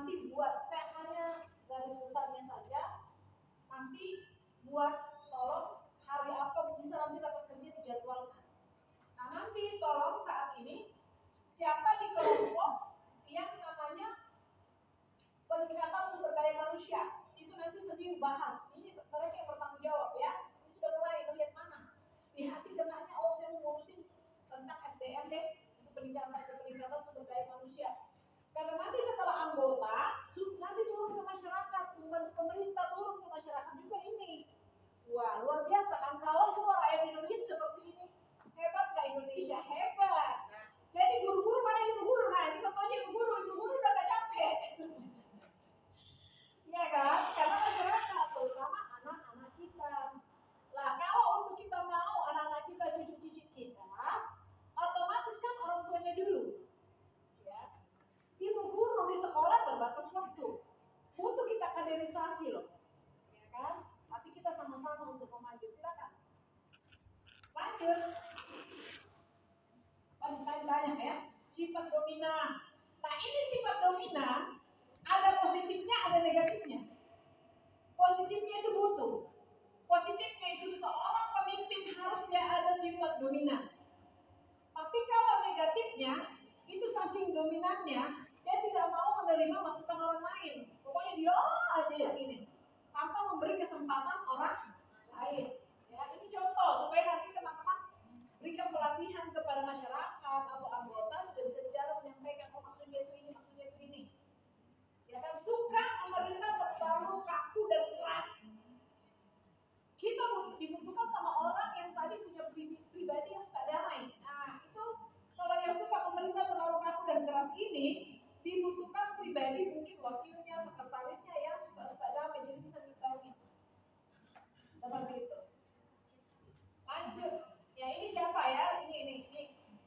nanti buat, saya hanya garis besarnya saja, nanti buat tolong hari apa bisa nanti dapat kerja dijadwalkan. Nah nanti tolong saat ini siapa di kelompok yang namanya peningkatan sumber daya manusia, itu nanti sendiri bahas. Ini mereka yang bertanggung jawab ya. Ini sudah mulai melihat mana di hati kenanya, oh saya mau ngurusin tentang SDM deh, itu peningkatan sumber daya manusia. Karena nanti setelah anggota, nanti turun ke masyarakat, membantu pemerintah turun ke masyarakat juga ini. Wah luar biasa kan, kalau semua rakyat Indonesia seperti ini, hebat gak Indonesia? Hebat. Jadi guru-guru mana ibu guru? Nah ini contohnya ibu guru udah gak capek. Ya kan? Karena masyarakat, terutama anak-anak kita. Lah kalau untuk kita mau anak-anak kita, cucu-cucu kita, otomatis kan orang tuanya dulu. Ya. Ibu guru di sekolah terbatas waktu. Butuh kita kaderisasi loh. Ya kan? Tapi kita sama-sama untuk memacu. Silakan. Lanjut. Banyak ya. Sifat dominan. Nah ini sifat dominan, ada positifnya, ada negatifnya. Positifnya itu butuh. Positifnya itu seorang pemimpin harus dia ada sifat dominan. Tapi kalau negatifnya, itu saking dominannya, dia tidak mau menerima masukan orang lain. Pokoknya dia aja yang ini, tanpa memberi kesempatan orang lain. Ya, ini contoh supaya nanti teman-teman berikan pelatihan kepada masyarakat atau anggota sudah bisa bicara menyampaikan, oh maksudnya itu ini. Ya kan, suka pemerintah terlalu kaku dan keras. Kita dibutuhkan sama orang yang tadi punya pribadi yang suka damai. Nah itu kalau yang suka pemerintah terlalu kaku dan keras ini, dibutuhkan pribadi mungkin wakilnya, sekretarisnya yang suka damai, jadi bisa dibangun. Seperti itu. Lanjut. Ya ini siapa ya? Ini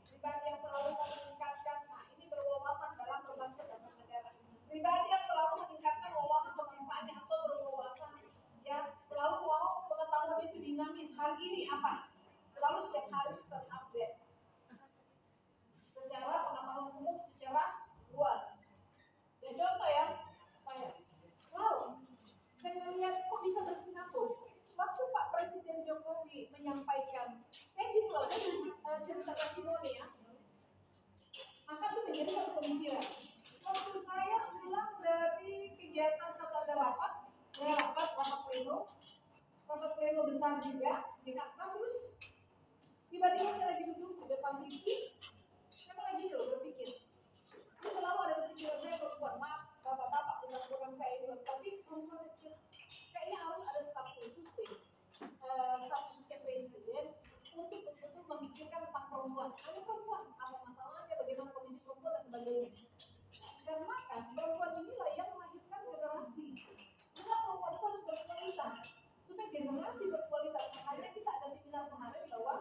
pribadi yang selalu meningkatkan. Nah ini berwawasan dalam berbangsa dan bernegara. Pribadi yang selalu meningkatkan wawasan kebangsaannya atau berwawasan, ya selalu mau pengetahuan itu dinamis. Hari ini apa? Selalu setiap hari terupdate. Secara pengetahuan umum secara luas. Ya contoh ya, wow, saya melihat kok bisa dari Singapura. Waktu Pak Presiden Jokowi menyampaikan, saya gini loh, cerita testimoni ya. Maka itu menjadi satu pemikiran. Waktu saya pulang dari kegiatan satu ada rapat pleno besar juga di Jakarta, terus tiba-tiba saya lagi duduk di depan TV, saya lagi berpikir. Ini selalu ada kepikiran saya perempuan, maaf bapak-bapak bukan saya juga, tapi perempuan saya pikir kayaknya harus ada staf khusus deh, staf khususnya presiden untuk betul-betul memikirkan tentang perempuan. Hanya perempuan, apa masalahnya, bagaimana kondisi perempuan dan sebagainya. Karena kan perempuan inilah yang melahirkan generasi. Karena perempuan itu harus berkualitas supaya generasi berkualitas. Makanya kita ada seminar kemarin bahwa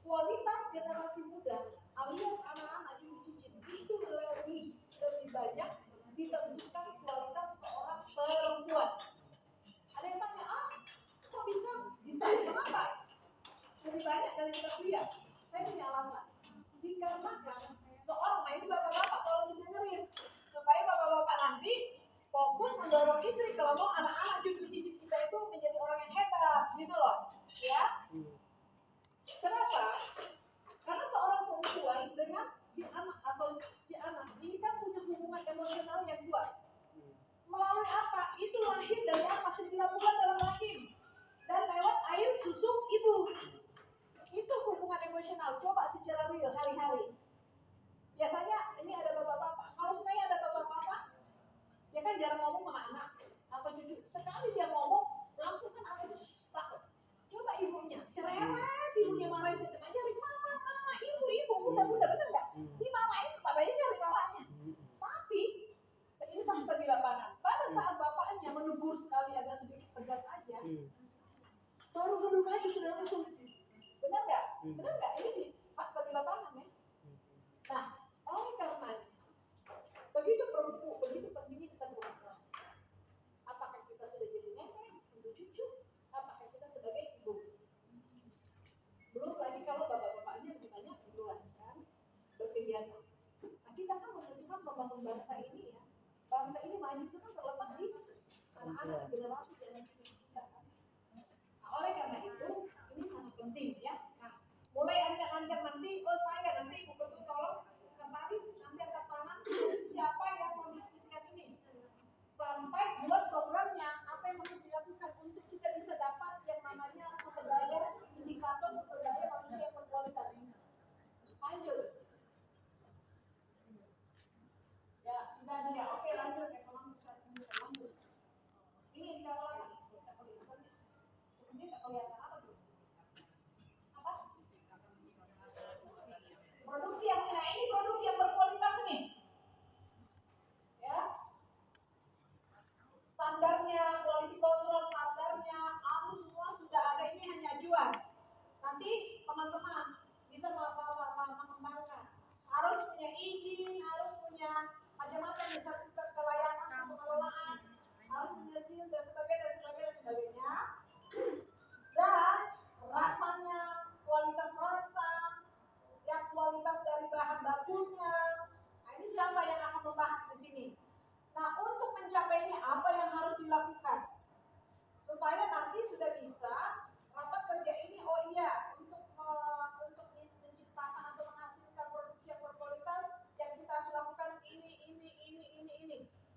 kualitas generasi muda alias anak-anak cucu-cucu itu lebih banyak ditentukan kualitas seorang perempuan. Ada yang tanya, kok bisa? Kenapa? Lebih banyak dari kita pria. Saya punya alasan. Dikarenakan seorang, nah ini bapak-bapak tolong didengerin, supaya bapak-bapak nanti fokus mendorong istri kalau mau anak-anak cucu-cucu kita itu menjadi orang yang hebat, gitu loh, ya. Kenapa? Karena seorang perempuan dengan si anak ini kan punya hubungan emosional yang kuat. Melalui apa? Itu lahir dari apa? 9 bulan dalam rahim dan lewat air susu ibu. Itu hubungan emosional. Coba secara real hari-hari. Biasanya ini ada bapak-bapak. Kalau semuanya ada bapak-bapak, dia kan jarang ngomong sama anak atau cucu. Sekali dia ngomong, langsung kan anak itu takut. Coba ibunya, cerewet, ibunya marahin tetep aja, mama, ibu, muda, bener nggak? Dimarahin, papanya nyari bapaknya. Tapi ini fakta di lapangan. Pada saat bapaknya menegur sekali agak sedikit tegas aja, baru gedung aja sudah langsung. Benar nggak? Ini fakta di lapangan ya. Nah, oleh karena begitu pentingnya kita berubah. Apakah kita sudah jadi nenek untuk cucu? Apakah kita sebagai ibu? Belum lagi kalau bapak-bapaknya lebih banyak duluan kan berkegiatan. Nah, kita kan membutuhkan membangun bangsa ini ya. bangsa ini maju itu kan terletak di anak-anak generasi generasi kita kan. Nah, oleh karena itu ini sangat penting ya. Nah, mulai ancang-ancang nanti, oh saya nanti ibu ketua tolong kataris nanti angkat tangan siapa yang mendiskusikan ini sampai buat programnya apa yang harus dilakukan untuk kita bisa dapat yang namanya sumber daya indikator sumber daya manusia yang berkualitas. Lanjut. Ya, sudah dia. Oke, lanjut ekonomi lanjut. Ini indikator apa? Terus ini tak kelihatan apa tuh? Apa? Produksi yang ini produksi yang berkualitas nih. Ya. Standarnya, quality control standarnya, semua sudah ada, ini hanya ajuan. Nanti teman-teman bisa mengembangkan. Harus punya izin, harus punya macam-macam sertifikat kelayakan pengelolaan, harus punya seal dan sebagainya. Dan rasanya, kualitas rasa, ya kualitas dari bahan bakunya. Nah, ini siapa yang akan membahas di sini? Nah, untuk mencapai ini apa yang harus dilakukan? Supaya nanti sudah bisa rapat kerja ini, oh iya, untuk menciptakan atau menghasilkan produksi yang berkualitas yang kita harus lakukan ini.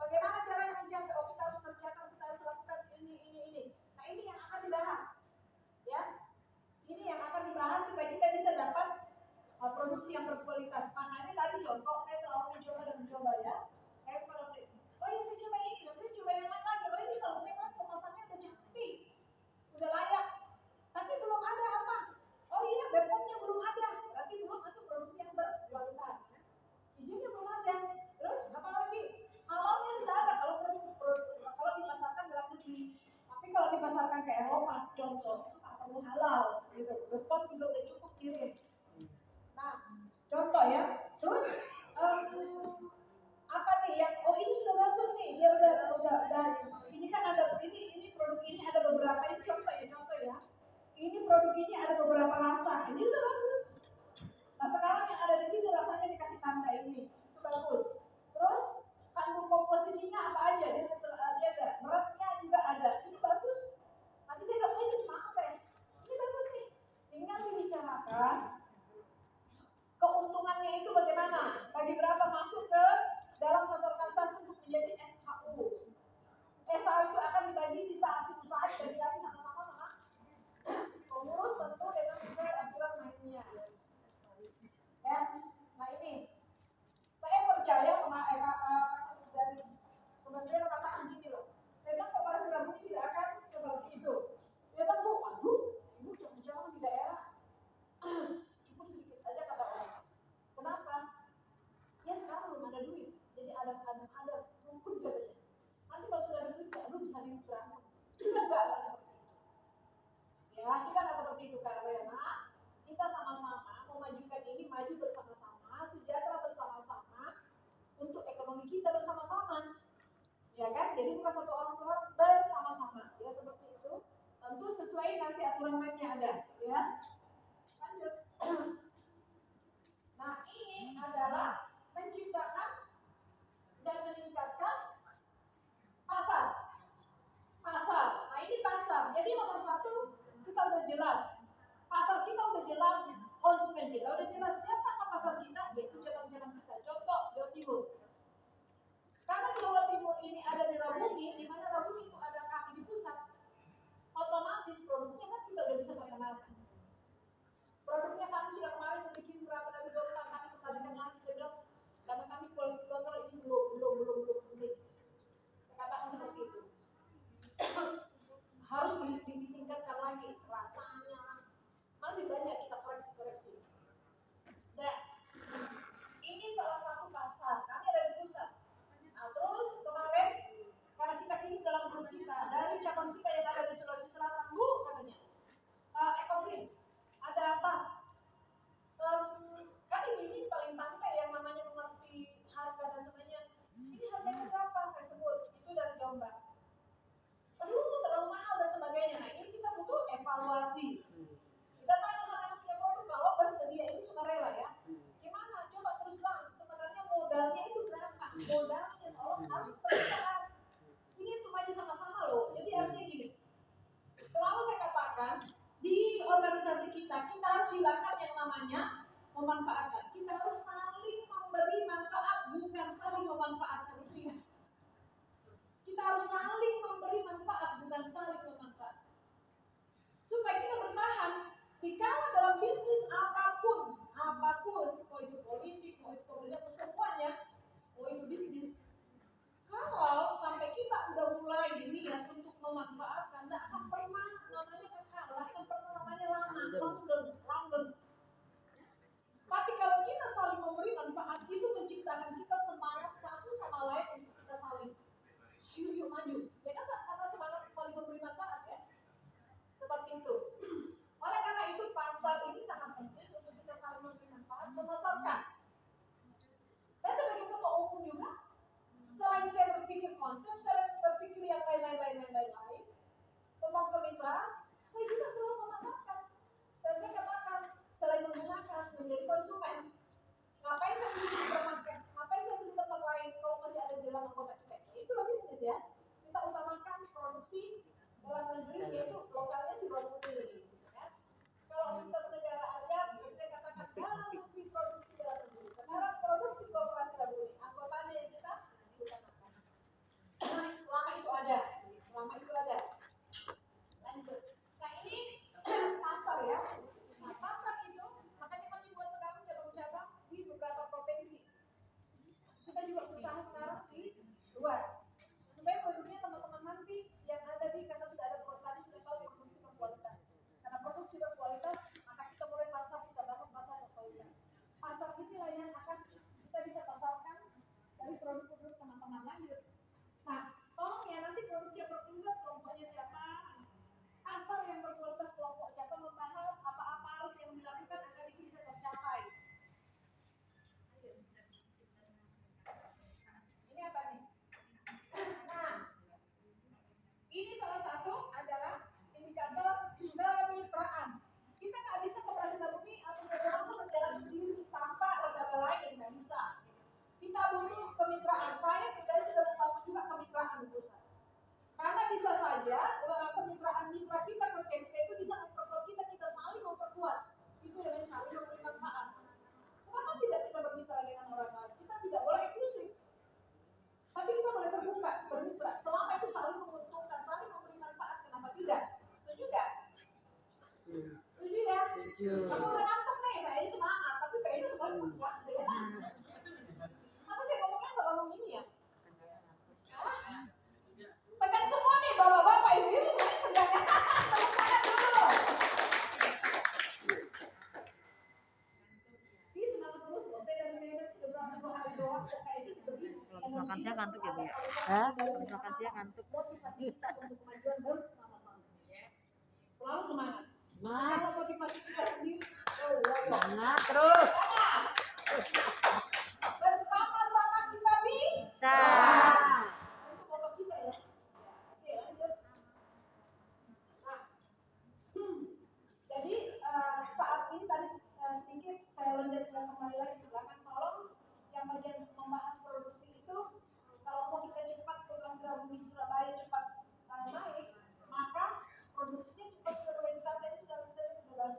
Bagaimana cara mencapai? Oh, kita harus kerjakan, kita harus lakukan ini. Nah, ini yang akan dibahas. Ya. Ini yang akan dibahas supaya kita bisa dapat produksi yang berkualitas. Makanya tadi contoh saya selalu mencoba ya. Saya pernah oh ya saya coba ini, nanti coba yang lain lagi. Oh ini kalau saya kan kemasannya udah cukup nih, udah layak. Tapi belum ada apa? Oh iya, BPOM-nya belum ada. Berarti belum masuk produksi yang berkualitas. Izinnya belum ada. Terus apa lagi? Halalnya sudah ada kalau dipasarkan dalam negeri. Tapi kalau dipasarkan ke Eropa, contoh itu tak perlu halal, gitu. BPOM juga udah cukup kirim. Nah, contoh ya. Terus apa nih yang ini sudah bagus nih, dia udah ini kan ada ini produk ini ada beberapa, ini contoh ya. Ini produk ini ada beberapa rasa, ini udah bagus. Nah sekarang yang ada di sini rasanya dikasih tanda ini, itu bagus. Terus kandung komposisinya apa aja, dia ada beratnya juga ada, ini bagus. Nanti saya bilang ini semangat saya, ini bagus nih. Tinggal dibicarakan keuntungannya itu bagaimana, bagi berapa masuk ke dalam satu rekan untuk menjadi SHU. SHU itu akan dibagi sisa hasil usaha dibagi lagi sama-sama sama pengurus tentu dengan sesuai aturan mainnya. Ya, nah ini saya percaya dari kementerian katakan gini loh. Saya bilang kepala Serabun ini tidak akan seperti itu. Dia bilang bu, aduh, ibu bicara di daerah cukup sedikit aja kata orang. Kenapa? Ya sekarang belum ada duit. Jadi ada rukun katanya. Nanti kalau sudah ada duit, aduh bisa ribut berantem. Kita enggak seperti itu. Ya, kita enggak seperti itu karena kita sama-sama memajukan ini, maju bersama-sama, sejahtera bersama-sama untuk ekonomi kita bersama-sama. Ya kan? Jadi bukan satu orang bersama-sama. Ya seperti itu. Tentu sesuai nanti aturan mainnya ada. Ya. Lanjut. Nah, ini adalah menciptakan dan meningkatkan pasar. Nah ini pasar. Jadi nomor satu kita udah jelas. Pasar kita udah jelas. Konsumen kita udah jelas. Siapa pasar kita? Yaitu cabang-cabang kita. Contoh Jawa Timur. Karena Jawa Timur ini ada di Rabuni, di mana Rabuni itu ada kami di pusat. Otomatis produknya kan kita udah bisa perkenalkan. Produknya kami sudah kemarin bikin berapa dari beberapa kami kembalikan lagi. Saya bilang karena kami quality control ini belum penting. Saya katakan seperti itu. Harus ditingkatkan lagi rasanya. Masih banyak kita koreksi. Nah, ini salah satu pasar. Kami ada di pusat. Nah, terus kemarin karena kita kirim dalam grup kita dari cabang kita yang ada di Sulawesi Selatan, Bu katanya. Ekobrin ada tas. Kan ini paling pantai yang namanya mengerti harga dan sebagainya. Ini harganya berapa? Saya sebut itu dari Jombang. Aduh, terlalu mahal dan sebagainya. Nah ini kita butuh evaluasi. Kita tanya sama yang punya produk kalau bersedia ini sukarela ya. Gimana? Coba terus terang. Sebenarnya modalnya itu berapa? Modalnya tolong harus perusahaan ini untuk maju sama-sama loh. Jadi artinya gini, selalu saya katakan di organisasi kita harus hilangkan yang namanya memanfaatkan. Kita harus saling memberi manfaat, bukan saling memanfaatkan. Itu ya. Kita harus saling memberi manfaat, bukan saling memanfaatkan. Supaya kita bertahan. Dikala dalam bisnis apapun, mau itu politik, mau itu pemerintah, semuanya, mau itu bisnis. Kalau sampai kita udah mulai niat untuk memanfaatkan, tidak akan pernah namanya kalah, akan pernah namanya langgeng. Tapi kalau kita saling memberi manfaat, itu menciptakan kita semangat satu sama lain untuk kita saling yuk maju. Ya kan kata semangat saling memberi manfaat ya, seperti itu. Oleh karena itu pasar ini sangat penting untuk kita saling memberi manfaat, memasarkan. Saya sebagai ketua umum juga, selain saya berpikir konsep, selain berpikir yang lain, tentang kemitraan, saya juga selalu memasarkan. Dan saya katakan, selain menggunakan menjadi konsumen, ngapain saya beli di supermarket, ngapain saya beli di tempat lain kalau masih ada di dalam kota kita. Itulah bisnis ya. Kita utamakan produksi dalam negeri, yaitu lokalnya si produksi. Ya. Kalau lintas negara aja, saya katakan dalam negeri produksi dalam negeri. Sekarang produksi kooperasi dalam negeri, anggotanya yang kita utamakan. Selama itu ada. Lanjut. Nah ini pasar ya. Nah pasar itu makanya kami buat sekarang cabang-cabang di beberapa provinsi. Kita juga berusaha sekarang di luar. Supaya produknya teman-teman nanti yang ada di, karena sudah ada tadi sudah tahu produksi berkualitas. Karena produksi berkualitas, maka kita mulai pasar, kita bangun pasar berkualitas. Pasar inilah yang akan kita bisa pasarkan dari produk-produk teman-teman lanjut. Nah, tolong ya nanti produksi berkualitas kelompoknya siapa, pasar yang berkualitas kelompok siapa, membahas apa-apa harus yang dilakukan agar itu bisa tercapai. Ini apa nih? Nah, ini salah satu adalah indikator kemitraan. Kita nggak bisa koperasi gabungi atau bersama berjalan sendiri tanpa lembaga lain, nggak bisa. Kita butuh kemitraan. Saya pribadi sudah membangun juga kemitraan di perusahaan. Karena bisa saja kemitraan mitra kita kerja kita itu bisa memperkuat kita saling memperkuat. Itu namanya saling memberi manfaat. Kenapa tidak kita bermitra dengan orang lain? Kita tidak boleh eksklusif. Tapi kita boleh terbuka, bermitra. Selama itu saling menguntungkan, saling memberi manfaat, kenapa tidak? Setuju nggak? Setuju ya? Setuju. Kamu udah ngantuk nih, saya semangat, tapi kayaknya semuanya enggak deh. Maka saya ngomongnya nggak ngomong ini ya? Tekan semua nih, bapak-bapak, ibu-ibu semuanya tekan. Tekan dulu. Ini semangat terus loh, saya dari Medan sudah berapa hari doang, kayak itu begini. Habis makan siang ngantuk ya Bu ya? Habis makan siang ngantuk. Motivasi kita untuk kemajuan bersama-sama. Selalu semangat. Kalau motivasi kita sendiri, semangat terus. Bersama-sama kita bisa. Itu bapak kita ya. Oke, lanjut. Nah, jadi saat ini tadi sedikit saya lanjutkan kembali lagi ke belakang. Tolong yang bagian membahas produksi itu, kalau mau kita cepat keberhasilan di Surabaya cepat naik, maka produksinya cepat terbentuk. Tadi sudah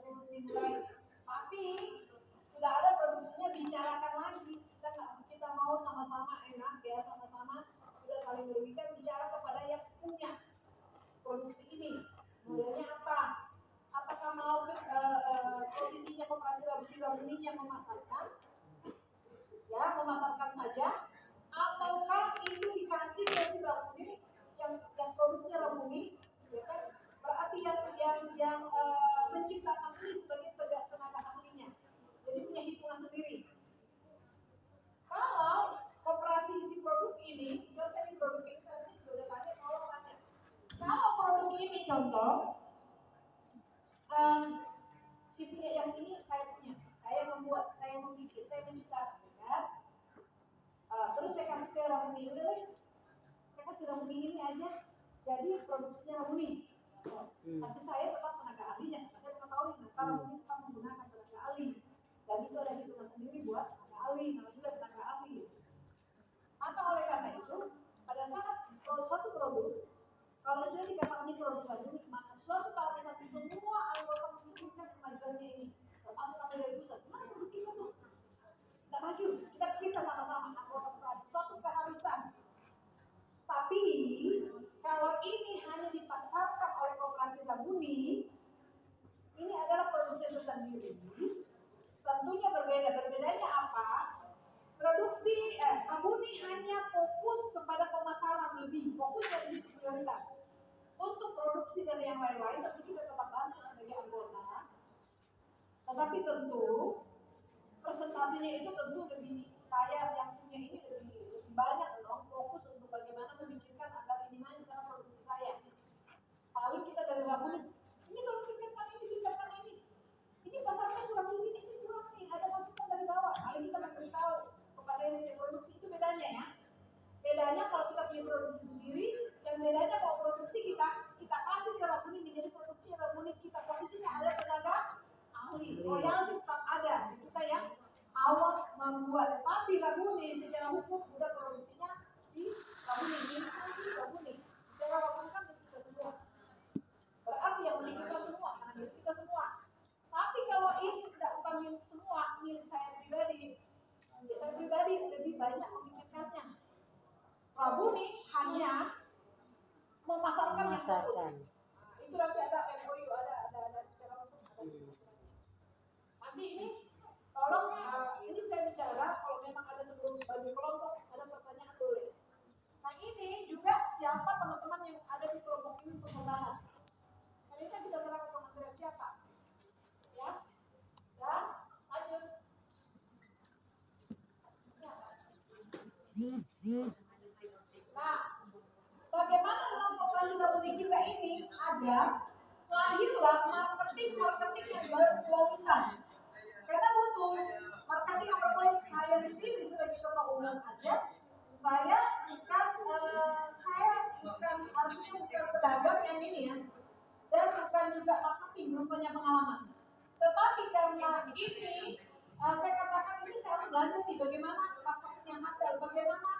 seminggu lagi. Tapi sudah ada produksinya, bicarakan lagi. Kita mau sama-sama enak ya, sama-sama sudah saling merugikan, bicara kepada yang punya produksi ini. Modelnya apa? Apakah mau posisinya koperasi labusi gabungi yang memasarkan? Ya, memasarkan saja. Ataukah itu dikasih ke si Rabuni yang produknya Rabuni, ya kan? Berarti yang menciptakan ini sebagai tenaga ahlinya. Jadi punya hitungan sendiri. Kalau koperasi isi produk ini, contoh ini produk ini tadi sudah tanya, kalau tanya. Kalau produk ini contoh, si punya yang ini saya punya, saya membuat, saya membuat, saya menciptakan, kan? Terus saya kasih ke Ramuni, udah deh, saya kasih Ramuni ini aja, jadi produksinya Ramuni. Tapi saya tetap tenaga ahlinya, saya mengetahui maka Ramuni tetap menggunakan tenaga ahli, dan itu ada hitungan sendiri buat tenaga ahli, namanya juga tenaga ahli. Maka oleh karena itu fasilitas untuk produksi dan yang lain-lain, tapi kita tetap bantu sebagai anggota. Tetapi tentu presentasinya itu tentu lebih saya yang punya ini lebih banyak dong, fokus untuk bagaimana memikirkan agar ini maju karena produksi saya. Paling kita dari Labuan, ini kalau tingkatkan ini pasarnya kurang di sini, ini kurang nih, ada masukan dari bawah. Paling kita beritahu kepada yang punya produksi, itu bedanya ya. Bedanya kalau kita punya produksi sendiri, dan bedanya kalau produksi kita kasih ke Rabuni, menjadi produksi Rabuni kita posisinya ada tenaga ahli, royalti tetap ada. Kita yang awal membuat, tapi Rabuni secara hukum udah produksinya si Rabuni. Secara hukum kan kita semua. Berarti yang milik kita semua, karena milik kita semua. Tapi kalau ini tidak bukan milik semua, milik saya pribadi. Saya pribadi lebih banyak memikirkannya. Rabuni hanya memasarkan. Itu nanti ada MOU, ada secara hukum. Nanti ini tolong ini saya bicara kalau memang ada sebelum bagi kelompok ada pertanyaan boleh. Nah ini juga siapa teman-teman yang ada di kelompok ini untuk membahas. Ini kan kita serahkan ke kementerian siapa, ya? Dan lanjut. Nah, bagaimana dalam operasi Rabuni kita ini agar lahirlah marketing yang berkualitas. Karena butuh marketing yang berkualitas. Saya sendiri sebagai ketua umum aja, saya bukan artinya bukan pedagang yang ini ya, dan bukan juga marketing, belum punya pengalaman. Tetapi karena ini, saya katakan ini saya harus belajar nih bagaimana marketing yang handal, bagaimana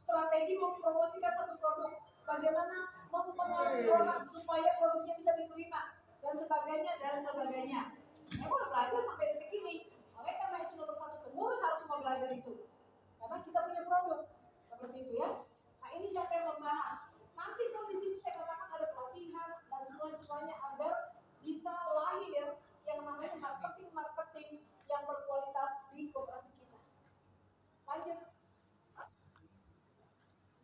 strategi mempromosikan satu produk, bagaimana mempengaruhi orang supaya produknya bisa diterima dan sebagainya. Saya udah belajar sampai detik ini. Oleh karena itu nomor satu pengurus harus semua belajar itu, karena kita punya produk seperti itu ya. Nah ini siapa yang membahas? Nanti kalau di sini saya katakan ada pelatihan dan semuanya agar bisa lahir yang namanya marketing yang berkualitas di koperasi kita. Lanjut.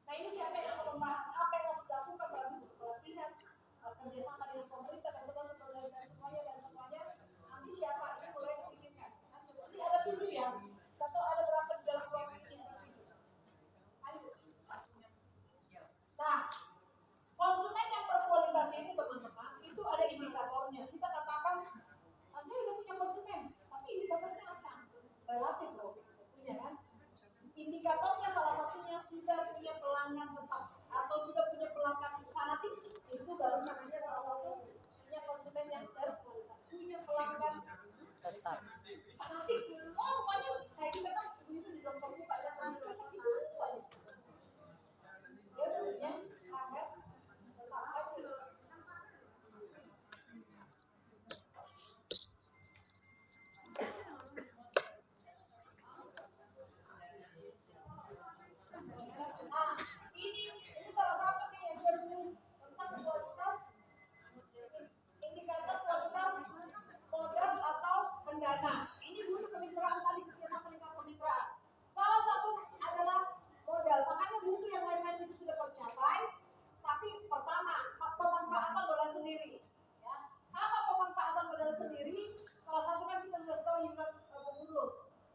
Nah ini siapa yang akan membahas apa yang harus dilakukan berarti pelatihan, kerjasama dengan pemerintah dan semuanya. Nanti siapa ini mulai memikirkan. Ini ada 7 ya. Atau ada berapa di dalam kelompok ini? Lanjut. Nah, konsumen yang berkualitas ini teman-teman itu ada indikatornya. Kita katakan, saya udah punya konsumen, tapi indikatornya apa? Relatif loh, punya kan? Indikatornya salah satunya sudah punya pelanggan tetap atau sudah punya pelanggan fanatik, itu baru namanya salah satu punya konsumen yang berkualitas. Punya pelanggan tetap fanatik, pokoknya kayak kita kan begitu di dokter buka dan lanjut itu aja. Dia udah punya pelanggan tetap aja. Nah, ini salah satu nih yang berbunyi tentang kualitas, indikator kualitas modal atau pendana. Ini butuh kemitraan tadi, kerjasama dengan kemitraan. Salah satu adalah modal. Makanya butuh yang lain-lain itu sudah tercapai. Tapi pertama, pemanfaatan modal sendiri. Ya. Apa pemanfaatan modal sendiri? Salah satu kan kita sudah tahu iuran pengurus.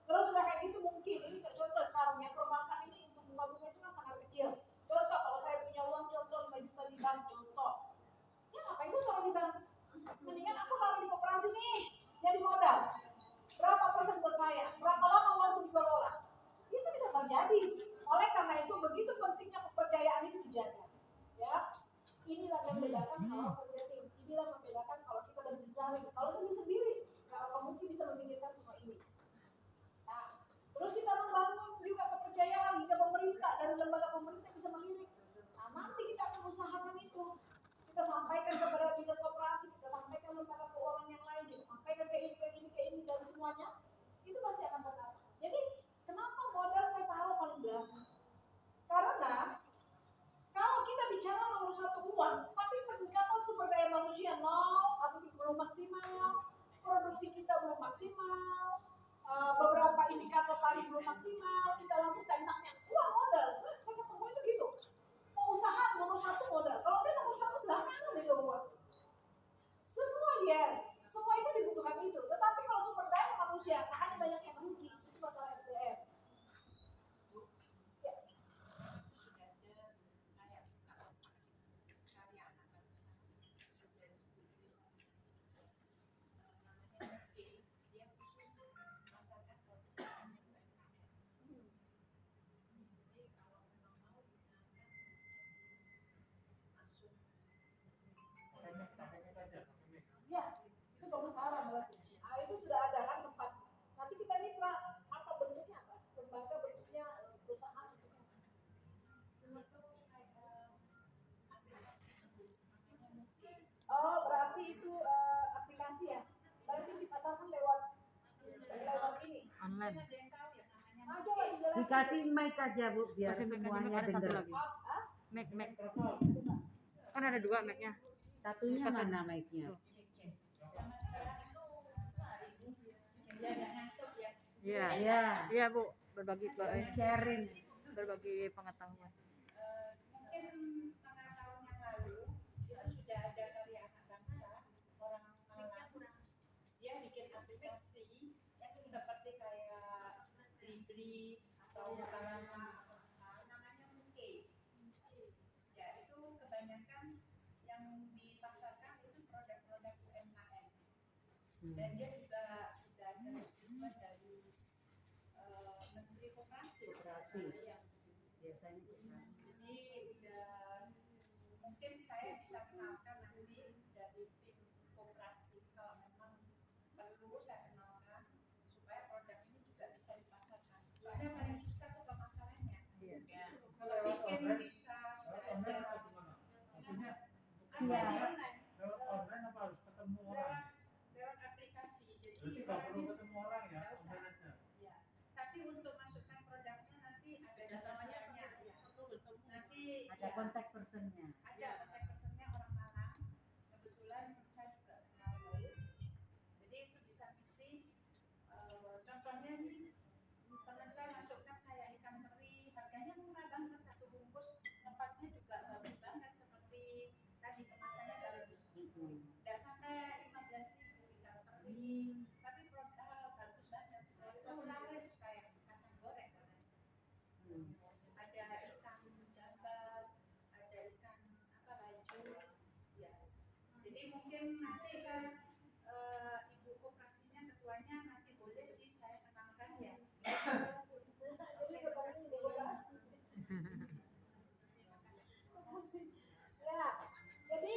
Terus udah kayak gitu mungkin ini contoh sekarang ya, perbankan ini untuk bunga-bunga itu kan sangat kecil. Contoh kalau saya punya uang contoh 5 juta di bank contoh. Ya ngapain gue taruh di bank? Mendingan aku taruh di koperasi nih, jadi modal. Berapa persen buat saya? Berapa lama uangku dikelola? Itu bisa terjadi. Oleh karena itu begitu pentingnya kepercayaan itu dijaga. Ya, inilah yang membedakan kalau kerja tim. Inilah membedakan kalau kita berjejaring. Kalau sendiri, nggak akan mungkin bisa memikirkan semua ini. Nah, terus kita membangun juga kepercayaan hingga pemerintah dan lembaga pemerintah bisa melirik. Nah, nanti kita akan usahakan itu. Kita sampaikan kepada dinas koperasi, kita sampaikan lembaga keuangan yang lain, kita sampaikan ke ini dan semuanya. Itu pasti akan berdampak. Jadi, kenapa modal saya taruh paling belakang? Karena kalau kita bicara nomor satu uang, tapi peningkatan sumber daya manusia nol atau belum maksimal, produksi kita belum maksimal, beberapa indikator tadi belum maksimal, kita lakukan enaknya uang modal. Saya ketemu itu gitu. Mau usaha nomor satu modal. Kalau saya nomor online. Ada yang tahu ya namanya. Coba dijelasin. Dikasih mic aja Bu biar Kasih mic aja, semuanya Mek, ada satu dengar. lagi. Mic. Kan ada 2 mic-nya. Satunya Kasih. mana mic-nya? Tuh. Zaman sekarang itu ya nggak ngantuk ya. Iya. Iya. Iya, Bu. Berbagi Sharing. pengetahuan. Mungkin setengah tahun yang lalu itu sudah ada karya anak bangsa orang Malang. Dia bikin aplikasi seperti kayak Blibli atau Bukalapak, namanya Mungke. Ya itu kebanyakan yang dipasarkan itu produk-produk UMKM. Dan dia juga sudah ada dukungan dari Menteri Koperasi. Ya. Biasanya Jadi udah mungkin saya bisa kenalkan nanti dari tim koperasi kalau memang perlu saya kenalkan supaya produk ini juga bisa dipasarkan. Soalnya paling susah tuh pemasarannya. Iya. Kalau bikin bisa sudah ada. Ada di online. Lewat online apa harus ketemu orang? Lewat aplikasi. Jadi Berarti nggak perlu ketemu orang ya, online aja. Ya. Tapi untuk masukkan produknya nanti ada caranya. Nanti ada kontak personnya. ada kontak personnya orang Malang. Kebetulan saya juga kenal baik. Jadi itu bisa misi. Contohnya nih teman saya masukkan kayak ikan teri, harganya murah banget, satu bungkus tempatnya juga bagus banget seperti tadi kemasannya bagus. Tidak sampai 15.000 ikan teri, tapi produk bagus banget. Itu laris kayak kacang goreng. Ada ikan jambal, ada ikan apa laju, ya. Jadi mungkin nanti saya ibu koperasinya ketuanya nanti boleh sih saya kenalkan ya. Jadi berbagi ibu koperasi. Ya, jadi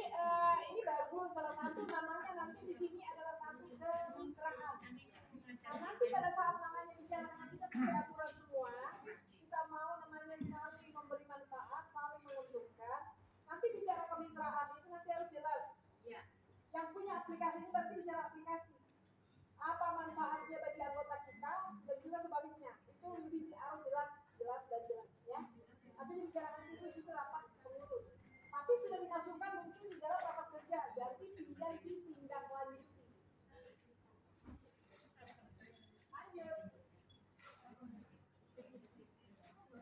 ini bagus. Salah satu namanya nanti di sini adalah satu kemitraan. Nah, nanti pada saat namanya bicara dengan kita sesuai aturan semua, kita mau namanya saling memberi manfaat, saling menguntungkan. Nanti bicara kemitraan itu nanti harus jelas. Ya. Yang punya aplikasi itu berarti bicara aplikasi. Apa manfaatnya bagi anggota kita dan juga sebaliknya. Itu lebih harus jelas ya. Nanti dibicarakan khusus itu rapat pengurus. Tapi sudah dimasukkan mungkin di dalam rapat kerja, berarti tinggal ditindaklanjuti.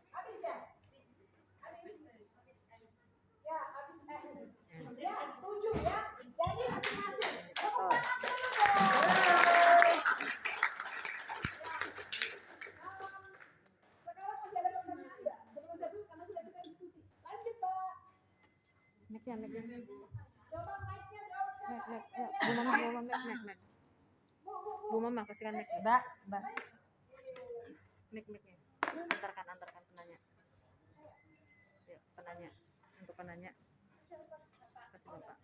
Habis ya? Habis? Ya, habis. Ya, 7 ya. Jadi masing-masing. Tepuk tangan dulu dong. Sekarang masih ada pertanyaan enggak? Sebelum saya dulu karena sudah kita diskusi. Lanjut, Pak. Mic-nya. Coba mic-nya jawab siapa? Bu Mama, mic. Bu Mama, kasihkan mic. Mbak. Mic-nya. Antarkan penanya. Ya, penanya. Untuk penanya. Kasih Bapak.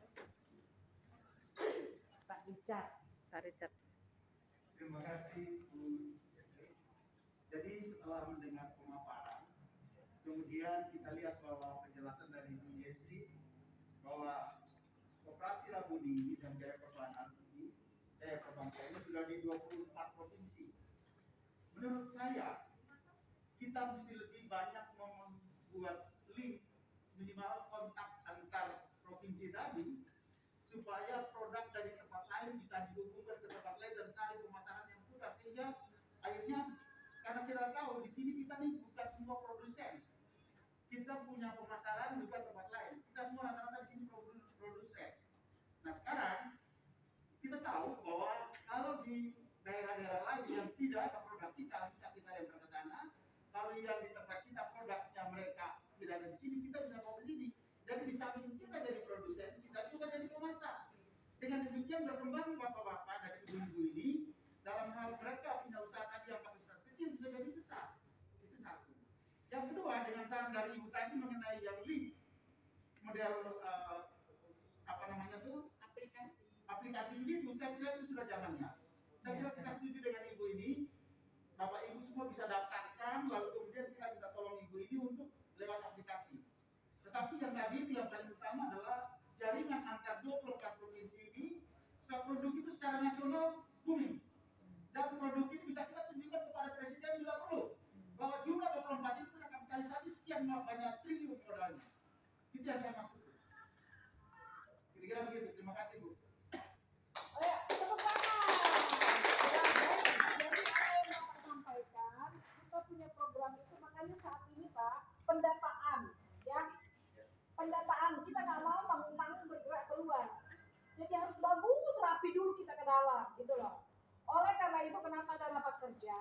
Pak Richard. Pak Richard. Terima kasih Bu. Jadi setelah mendengar pemaparan, kemudian kita lihat bahwa penjelasan dari Bu Yesri bahwa Koperasi Rabuni dan Jaya Perbankan ini sudah di 24 provinsi. Menurut saya, kita mesti lebih banyak membuat link minimal kontak antar provinsi tadi supaya produk dari tempat lain bisa dihubungkan ke tempat lain dan saling pemasaran yang mudah sehingga akhirnya karena kita tahu di sini kita nih bukan semua produsen, kita punya pemasaran bukan tempat lain, kita semua rata-rata di sini produsen. Nah sekarang kita tahu bahwa kalau di daerah-daerah lain yang tidak ada produk kita bisa kita lempar ke sana. Kalau yang di tempat kita produknya mereka tidak ada di sini, kita bisa bawa ke sini. Jadi di samping kita jadi produsen, kita juga jadi pemasak. Dengan demikian berkembang bapak-bapak dan ibu-ibu ini dalam hal mereka punya usaha tadi yang kapasitas kecil bisa jadi besar. Itu satu. Yang kedua dengan saran dari ibu tadi mengenai yang link model aplikasi begitu, saya kira itu sudah zamannya. Saya kira kita setuju dengan ibu ini. Bapak Ibu semua bisa daftarkan, lalu kemudian kita minta tolong Ibu ini untuk lewat aplikasi. Tetapi yang tadi itu yang paling utama adalah jaringan antar 24 provinsi ini, supaya produk itu secara nasional booming. Dan produk ini bisa kita tunjukkan kepada yang saya maksud. Kira-kira begitu. Terima kasih Bu. Oh ya, tepuk tangan. Ya, baik. Jadi apa yang Bapak sampaikan, kita punya program itu, makanya saat ini Pak, pendataan, ya. Pendataan, kita nggak mau tanggung-tanggung bergerak keluar. Jadi harus bagus, rapi dulu kita ke dalam, gitu loh. Oleh karena itu, kenapa ada rapat kerja?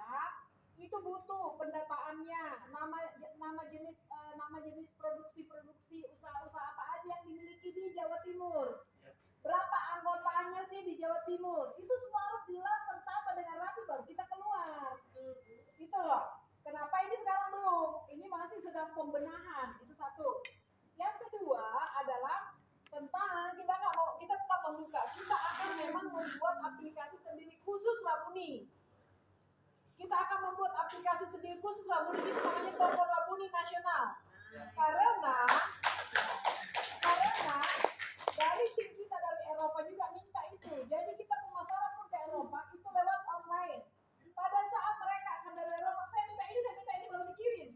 Itu butuh pendataannya, nama jenis produksi usaha-usaha apa aja yang dimiliki di Jawa Timur. Berapa anggotanya sih di Jawa Timur? Itu semua harus jelas tertata dengan rapi baru kita keluar. Itu loh. Kenapa ini sekarang belum? Ini masih sedang pembenahan. Itu satu. Yang kedua adalah tentang kita tetap membuka. Kita akan memang membuat aplikasi sendiri khusus Rabuni. Kita akan membuat aplikasi sendiri khusus Rabuni, itu namanya Toko Rabuni Nasional. Karena dari tim kita dari Eropa juga minta itu. Jadi kita pemasaran pun ke Eropa itu lewat online. Pada saat mereka akan dari Eropa, saya minta ini baru dikirim.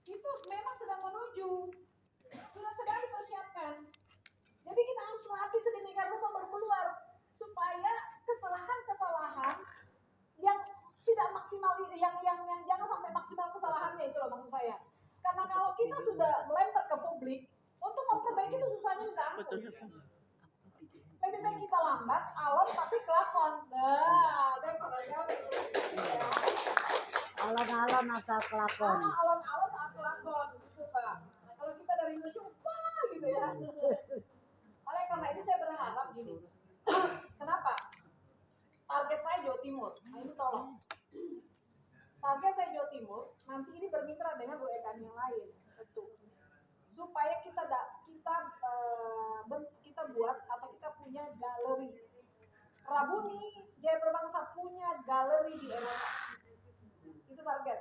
Itu memang sedang menuju, sudah sedang dipersiapkan. Jadi kita harus latih sedemikian rupa baru keluar supaya kesalahan-kesalahan yang tidak maksimal, yang jangan sampai maksimal kesalahannya, itu loh maksud saya. Karena kalau kita sudah melempar ke publik, untuk memperbaiki itu susahnya minta ampun. Lebih baik kita lambat, alon tapi kelakon. Nah, saya pernah jawab itu. Alon-alon asal kelakon. Alon-alon saat kelakon, gitu Pak. Nah, kalau kita dari Indonesia, wah gitu ya. Oleh karena itu saya berharap gini. Kenapa? Target saya Jawa Timur. Nah ini tolong. Target saya Jawa Timur, nanti ini bermitra dengan UMKM yang lain, tentu. Supaya kita buat atau kita punya galeri. Rabuni Jaya Berbangsa punya galeri di Eropa. Itu target.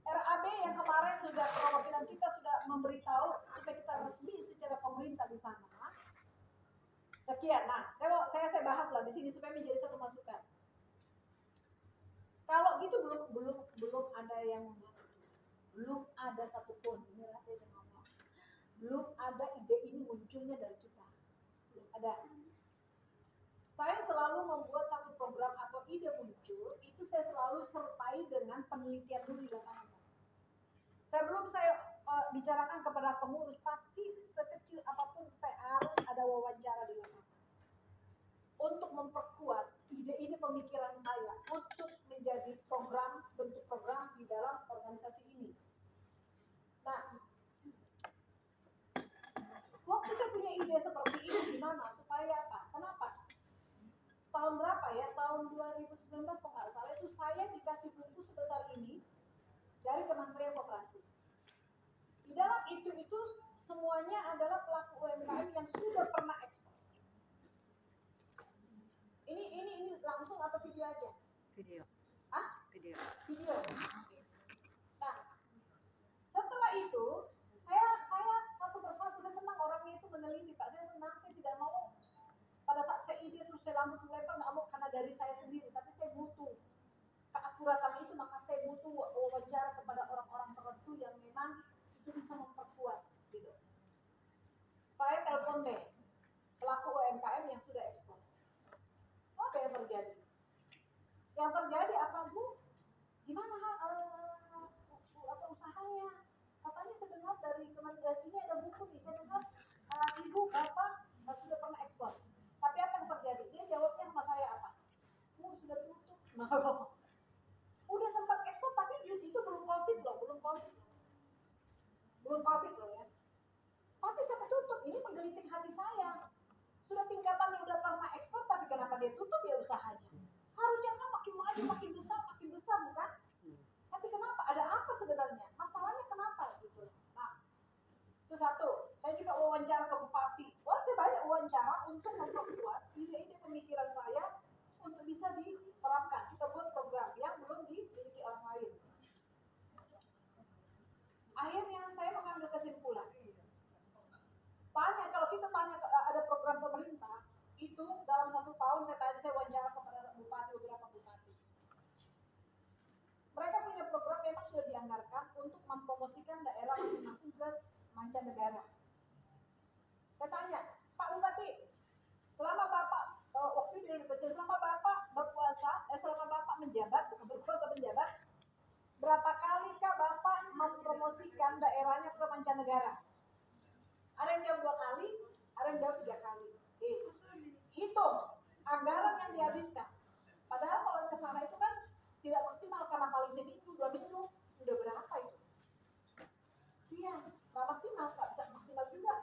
RAB yang kemarin sudah perwakilan kita sudah memberitahu supaya kita resmi secara pemerintah di sana. Sekian. Nah, saya bahas lah di sini supaya menjadi satu masukan. Kalau gitu belum ada satupun, ini rasanya ngomong. Belum ada ide ini munculnya dari kita. Belum ada. Saya selalu membuat satu program atau ide muncul, itu saya selalu sertai dengan penelitian dulu di lapangan. Sebelum saya bicarakan kepada pengurus, pasti sekecil apapun saya harus ada wawancara di lapangan. Untuk memperkuat ide-ide pemikiran saya untuk menjadi bentuk program di dalam organisasi ini. Nah, waktu saya punya ide seperti ini gimana? Supaya apa? Kenapa? Tahun berapa ya? Tahun 2019 kalau nggak salah itu saya dikasih buku sebesar ini dari Kementerian Koperasi. Di dalam itu semuanya adalah pelaku UMKM yang sudah pernah ekspor. Ini langsung atau video aja? Video. Video. Nah, setelah itu saya satu persatu, saya senang orangnya itu meneliti Pak. Saya senang, saya tidak mau pada saat saya ide terus saya langsung lempar, nggak mau karena dari saya sendiri, tapi saya butuh keakuratan itu, maka saya butuh wawancara kepada orang-orang tertentu yang memang itu bisa memperkuat gitu. Saya telepon deh pelaku UMKM yang sudah ekspor. Apa yang terjadi? Yang terjadi apa Bu? Gimana usahanya? Katanya saya dengar dari Kementerian ini ada buku nih, saya dengar Ibu Bapak sudah pernah ekspor. Tapi apa yang terjadi? Dia jawabnya sama saya apa? Sudah tutup. Nah, udah sempat ekspor tapi itu belum COVID loh ya. Tapi sampai tutup, ini menggelitik hati saya. Sudah tingkatan yang udah pernah ekspor, tapi kenapa dia tutup ya usahanya? Harusnya kan makin maju, makin besar bukan? Tapi kenapa? Ada apa sebenarnya? Masalahnya kenapa gitu? Nah, itu satu. Saya juga wawancara ke bupati. Saya banyak wawancara untuk memperkuat ide-ide pemikiran saya untuk bisa diterapkan. Kita buat program yang belum dimiliki orang lain. Akhirnya saya mengambil kesimpulan. Kalau kita tanya ada program pemerintah, itu dalam 1 tahun saya wawancara kepada beberapa bupati. Mereka punya program memang sudah dianggarkan untuk mempromosikan daerah masing-masing ke mancanegara. Saya tanya, Pak Bupati, selama Bapak waktu di Indonesia, selama Bapak berkuasa, selama Bapak menjabat, bukan berkuasa menjabat, berapa kali kah Bapak mempromosikan daerahnya ke mancanegara? Ada yang jawab 2 kali, ada yang jawab 3 kali. Hitung anggaran yang dihabiskan. Padahal kalau ke sana itu kan tidak maksimal karena paling seminggu, 2 minggu, udah berapa itu? Iya, nggak maksimal, nggak bisa maksimal juga.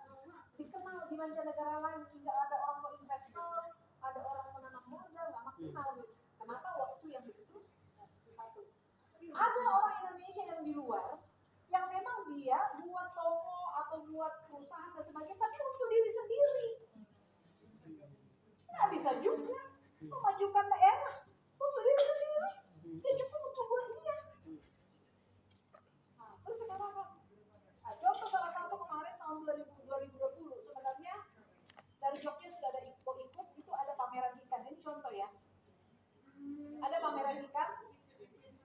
Dikenal di mancanegara lain, tidak ada orang mau investor, ada orang menanam modal, nggak maksimal gitu. Kenapa waktu yang begitu? Satu. Ada orang Indonesia yang di luar yang memang dia buat toko atau buat perusahaan dan sebagainya, tapi untuk diri sendiri. Nggak bisa juga memajukan daerah untuk diri sendiri. Dia cukup untuk buat dia. Nah, terus sekarang contoh salah satu kemarin tahun 2020 sebenarnya dari Jogja sudah ada ikut itu ada pameran ikan. Ini contoh ya. Ada pameran ikan.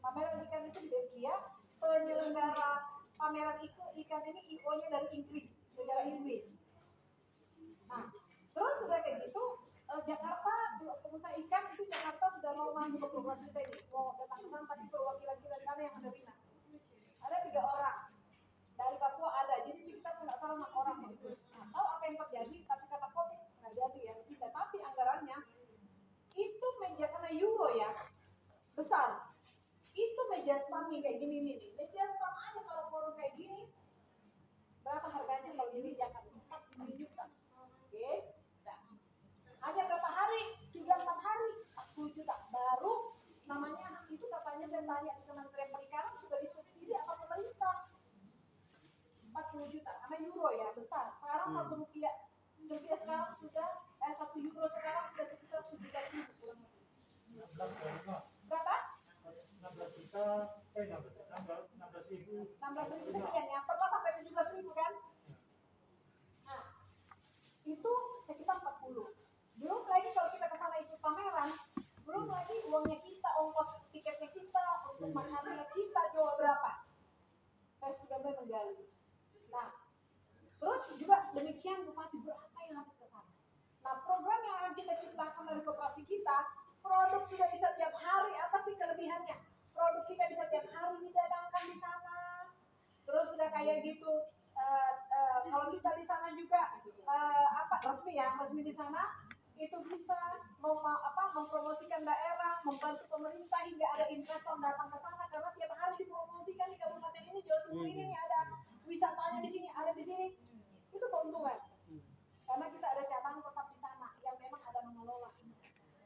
Pameran ikan itu di Belgia. Penyelenggara pameran ikan ini IO-nya dari Inggris, negara Inggris. Nah, terus sudah kayak gitu, Jakarta, pengusaha ikan itu Jakarta sudah mau masuk ke program kita ini, mau datang ke sana, tapi perwakilan kita di sana yang menerima. Ada 3 orang dari Papua ada, jadi sekitar nggak salah 6 orang gitu. Nah, tahu apa yang terjadi? Tapi karena COVID nggak jadi ya, tidak. Tapi anggarannya itu meja karena euro ya, besar. Itu meja stand nih kayak gini nih, meja stand aja kalau forum kayak gini, berapa harganya kalau di Jakarta? 40 juta. Oke, nah, hanya berapa hari? 3-4 hari, 40 juta. Baru namanya itu katanya saya tanya di Kementerian Perikanan sudah disubsidi apa pemerintah? 40 juta, sama euro ya, besar. Sekarang 1 rupiah sekarang sudah 1 euro sekarang sudah sekitar 70 kurang lebih. Berapa? 16.000 sekian ya, pernah sampai 17.000 kan? Nah, itu sekitar 40. Belum lagi kalau kita ke sana ikut pameran, belum lagi uangnya kita, ongkos tiketnya kita, untuk makannya kita, coba berapa? Saya sudah mulai menggali. Nah, terus juga demikian Bupati berapa yang habis ke sana? Nah, program yang akan kita ciptakan dari koperasi kita, produk sudah bisa tiap hari, apa sih kelebihannya? Produk kita bisa tiap hari didagangkan di sana. Terus udah kayak gitu, kalau kita di sana juga resmi di sana itu bisa mempromosikan daerah, membantu pemerintah hingga ada investor datang ke sana karena tiap hari dipromosikan di kabupaten ini, Jawa Timur ini nih ada wisatanya di sini, ada di sini. Itu keuntungan. Karena kita ada cabang tetap di sana yang memang ada mengelola.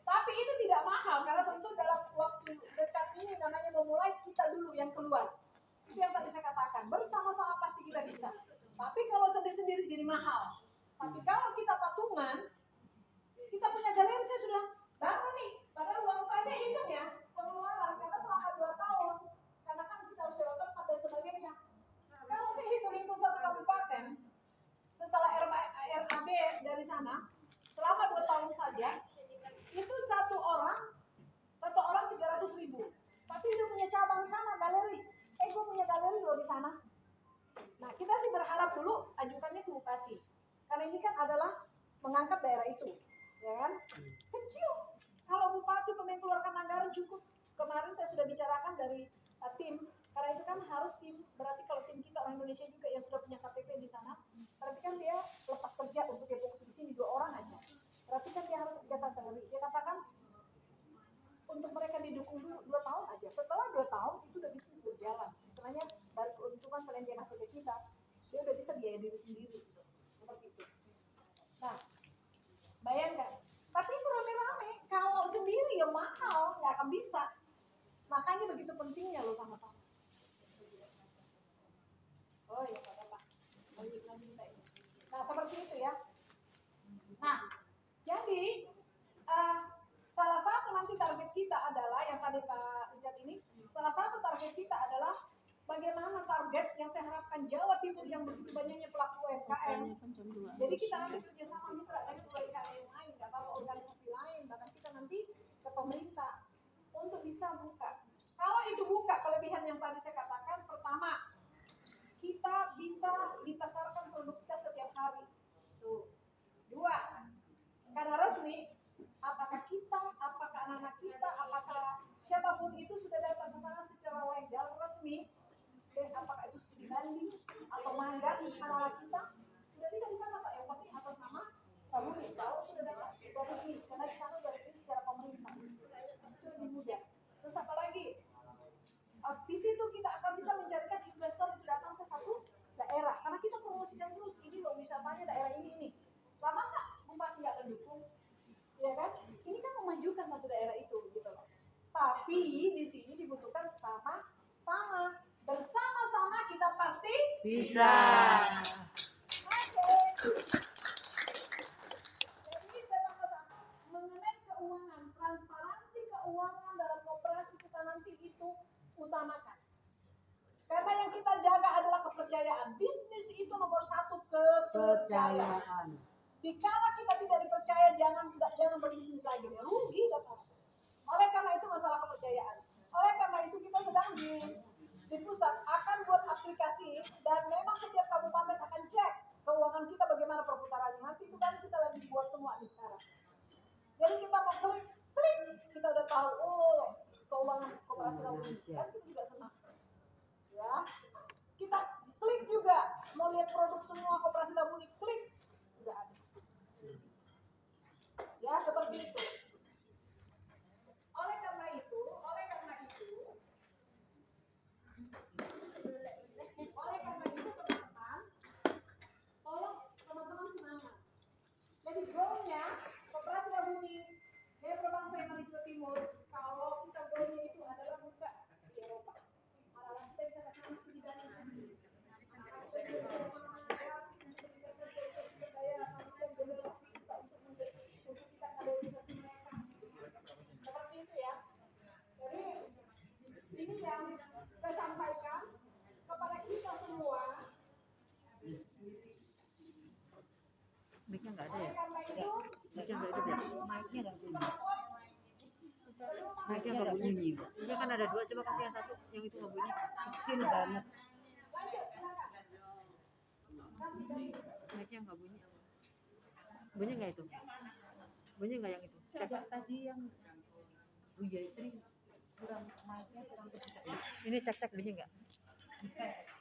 Tapi itu tidak mahal karena tentu dalam waktu dekat ini namanya memulai kita dulu yang keluar. Itu yang tadi saya katakan, bersama-sama pasti kita bisa. Tapi kalau sendiri-sendiri jadi mahal. Tapi kalau kita patungan, kita punya galeri, saya sudah berapa nih? Padahal uang saya hitung ya, pengeluaran karena selama 2 tahun, karena kan kita harus sewa tempat dan sebagainya. Kalau saya hitung-hitung satu kabupaten, setelah RAB dari sana, selama 2 tahun saja, itu satu orang 300.000. Tapi dia punya cabang di sana, galeri. Gue punya galeri loh di sana. Nah, kita sih berharap dulu ajukannya ke Bupati. Karena ini kan adalah mengangkat daerah itu, ya kan? Kecil. Kalau Bupati mengeluarkan anggaran cukup. Kemarin saya sudah bicarakan dari tim. Karena itu kan harus tim. Berarti kalau tim kita orang Indonesia juga yang sudah punya KTP di sana, berarti kan dia lepas kerja untuk dia fokus di sini 2 orang aja. Berarti kan dia harus jatah salary. Dia katakan untuk mereka didukung dulu 2 tahun aja. Setelah 2 tahun itu udah bisnis berjalan. Istilahnya dari keuntungan selain dia kasih ke kita, dia udah bisa biaya diri sendiri. Gitu. Seperti itu. Nah, bayangkan. Tapi itu rame-rame. Kalau sendiri ya mahal, nggak akan bisa. Makanya begitu pentingnya loh sama-sama. Oh ya, Pak. Nah, seperti itu ya. Nah, jadi salah satu nanti target kita adalah yang tadi Pak Richard ini, salah satu target kita adalah bagaimana target yang saya harapkan Jawa Timur yang begitu banyaknya pelaku UMKM. Jadi kita nanti kerjasama mitra dengan UMKM lain, nggak apa organisasi lain, bahkan kita nanti ke pemerintah untuk bisa buka. Kalau itu buka, kelebihan yang tadi saya katakan, pertama kita kita bisa dipasarkan produk kita setiap hari. Tuh. 2. Karena resmi, apakah kita, apakah anak-anak kita, apakah siapapun itu sudah datang ke sana secara legal resmi, apakah itu studi banding atau magang anak-anak kita, sudah bisa di sana Pak. Yang penting atas nama kamu kalau sudah datang, sudah resmi, karena di sana sudah resmi secara pemerintah. Itu lebih mudah. Terus apa lagi? Di situ kita akan bisa mencarikan investor yang datang ke satu daerah, karena kita promosikan terus ini loh wisatanya daerah ini. Lah masa bupati nggak mendukung, ya kan? Ini kan memajukan satu daerah itu, gitu loh. Tapi di sini dibutuhkan sama-sama, bersama-sama kita pasti Bisa. Oke. Jadi memang satu mengenai keuangan, transparansi keuangan dalam koperasi kita nanti itu utamakan. Karena yang kita jaga adalah kepercayaan. Bisnis itu nomor 1 kepercayaan. Kepercayaan. Dikala kita tidak dipercaya, jangan berbisnis lagi, rugi Bapak. Oleh karena itu masalah kepercayaan. Oleh karena itu kita sedang di pusat akan buat aplikasi dan memang setiap kabupaten akan cek keuangan kita bagaimana perputarannya. Nanti itu kan kita lagi buat semua di sekarang. Jadi kita mau klik, kita udah tahu keuangan koperasi laut kan kita juga senang. Ya, kita klik juga mau lihat produk semua koperasi laut klik udah ada. Ya seperti itu. Oleh karena itu teman-teman, tolong teman-teman semangat. Jadi goalnya koperasi Labumi, Bangsa yang Jawa Timur, kalau kita goalnya itu adalah buka di Eropa. Malah kita bisa kasih studi banding sendiri. Seperti itu ya. Jadi ini yang saya sampaikan kepada kita semua. Mic-nya nggak ada ya? Karena itu Mic-nya nggak ada ya? Mic-nya nggak bunyi. Mic-nya nggak bunyi. Ini kan ada 2, coba kasih yang 1, yang itu nggak bunyi. Kecil banget. lanjut silakan. Mic-nya nggak bunyi. Bunyi nggak itu? Bunyi nggak yang itu? Cek. Coba tadi yang Bu Yasri kurang mic-nya kurang kencang. Ini cek bunyi nggak? Dites.